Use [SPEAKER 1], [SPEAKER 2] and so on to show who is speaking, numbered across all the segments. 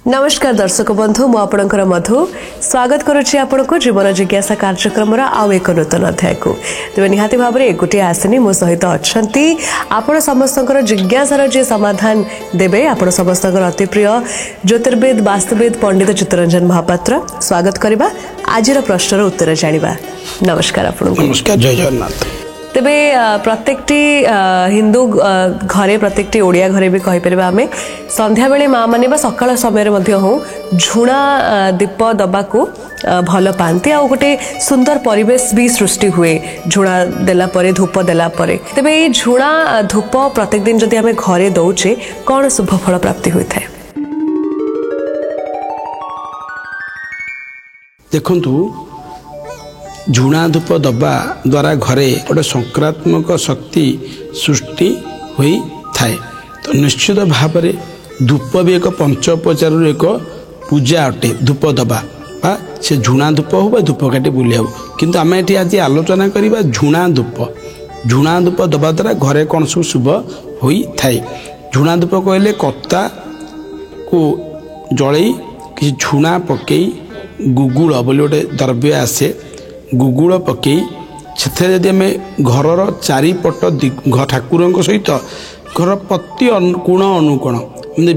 [SPEAKER 1] नमस्कार दर्शक बंधु मु आपणकर मधु स्वागत करुच्ची आपको जीवन जिज्ञासा कार्यक्रम आउ एक नूतन अध्याय को तेज निहाती भाव में गोटे आसनी मो सहित अच्छा आपण समस्त जिज्ञासार जी समाधान देवे आपण समस्त अति प्रिय ज्योतिर्विद वास्तुविद पंडित चित्तरंजन महापात्र स्वागत करवा आज प्रश्नर उत्तर जानिबा। नमस्कार आपको।
[SPEAKER 2] नमस्कार, जय जगन्नाथ।
[SPEAKER 1] तेबे प्रत्येकटी हिंदू घरे प्रत्येकटी ओडिया घरे भी कहि परबा हमें संध्या बेले माँ माने बा सकाळ समय मध्ये हो झुणा दीप दबा को भल पाती आ गोटे सुंदर परिवेश भी सृष्टि हुए झुणा देला परे धूप देला परे। तेबे ये झुणा धूप प्रत्येक दिन जदि हमें घरे दौचे कौन शुभ फल प्राप्ति होता है?
[SPEAKER 2] देखंतु झुणा धूप दबा द्वारा घरे गोटे सकारात्मक शक्ति सृष्टि होई थाए। तो निश्चित भाव में धूप भी एक पंचोपचार एक पूजा अटे। धूप दबा बा से झुणा धूप हो बा धूप काटी बुले हो, किंतु आम ये आज आलोचना करवा झुणा धूप दबा द्वारा घरे कौन सब शुभ होई थाए। झुणा धूप कहले कत्ता को जड़ई कि झुणा पकई गुगुड़ बोली गोटे द्रव्य आसे, गुगुड़ पकई से जब आम घर चारिपट ठाकुर सहित घर प्रति कोण अनुकोण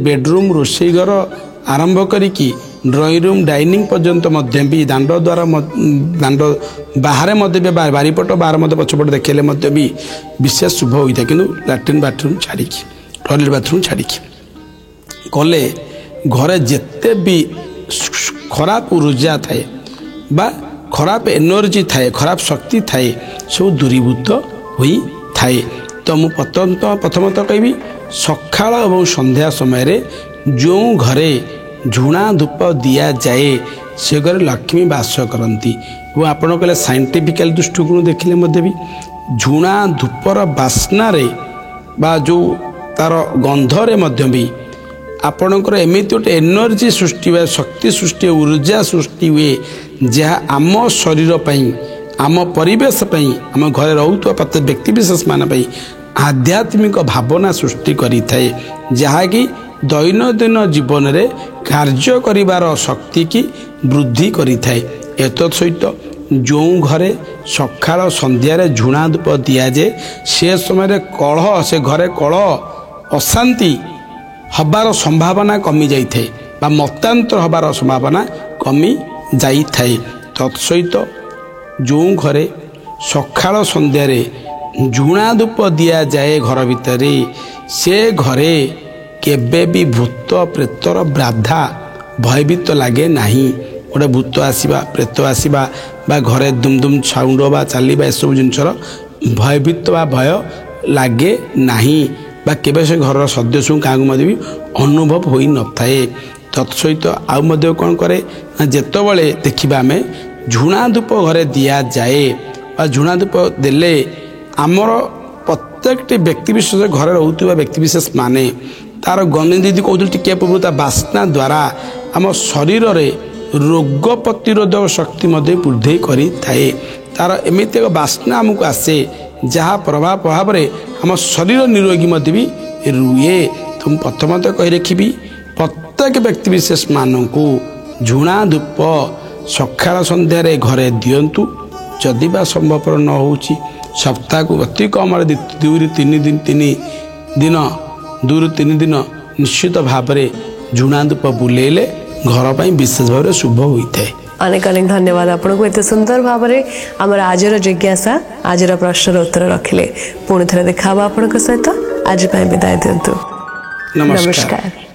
[SPEAKER 2] बेडरूम रोषेई घर आरंभ करिकी ड्रॉइंग रूम डाइनिंग पर्यंत भी दांड द्वारा दांड बाहर बारिपट बाहर पछपट देखेले भी विशेष शुभ होता है। कि लैट्रिन बाथरूम छाड़ी टॉयलेट बाथरूम छाड़ी कले घरे जिते भी खराब ऊर्जा थाए बा खराब एनर्जी थाए खराब शक्ति थाए सब दूरीभूत होई थाए। तो मु प्रथमतः कहबी सकाळ और संध्या समय जो घरे झुणा धूप दिया जाए से घरे लक्ष्मी वास करती। वो आपण कहले साइंटिफिकल दृष्टिकोण देखिले मध्य भी झुणा धूपर बास्ना रे बा जो तार गंधरे मध्य भी आपणकर एमती गोटे एनर्जी सृष्टि हुए, शक्ति सृष्टि ऊर्जा सृष्टि हुए जहाँ आम शरीर पई आम परिवेश पई आम घरे रहूत प्रत्येक व्यक्ति विशेष मान आध्यात्मिक भावना सृष्टि करि थाए, जहाँ कि दैनंदिन जीवन रे कार्य करिवार शक्ति की वृद्धि करि थाए। एतत् सहित जो घरे सकाळ संध्यारे झुणा धूप दिया जाए से समय कलह से घरे कलह अशांति हबार संभावना कमी जाई थाए बा मतांतर हबार संभावना कमी जाई थाए। तत्सहित जो घरे सकाळ संध्यारे झुणा धूप दिया जाए घर भितर से घरे केबे भी भूत प्रेतर बाधा भयभीत लगे नहीं। गोटे भूत आसवा प्रेत आसवा बा घरे दुम दुम साउंड बा चलवा एसबू जिनसर भयभीत बा भय लगे नहीं बा केबे से घर सदस्य क्या भी अनुभव हो न थाए। तत्सहित आउ मध्य कौन करे जेतबले देखिबा आमे झुणा धूप घरे दिया जाए बा झुणा धूप देले आमर प्रत्येकटी व्यक्ति विशेष घरे रहउतबा व्यक्ति विशेष माने तार गंध दीदी कहते टिके पूर्व बास्ना द्वारा आम शरीर रे रोग प्रतिरोधक शक्ति मध्य वृद्धि करि थाए। तार एमिति एक बास्ना आमको आसे जहाँ प्रभाव रे आम शरीर निरोगी मध्य भी रुए। तुम प्रथमतः कही रखी प्रत्येक व्यक्ति विशेष मानक झुणा धूप सकाळ संध्यारे घरे दियंतु। जदि बा संभवपर न होउची सप्ताह को अति कम दुई तीन दिन निश्चित भाव में झुणा धूप बुलेले घर पर विशेष भाव शुभ होता है।
[SPEAKER 1] अनेक अनेक धन्यवाद आपको एत सुंदर भाव में आमर आजर जिज्ञासा आजर प्रश्नर उत्तर रखिले। पुणी थे देखा आप सहित आज विदाय दिंतु।
[SPEAKER 2] नमस्कार।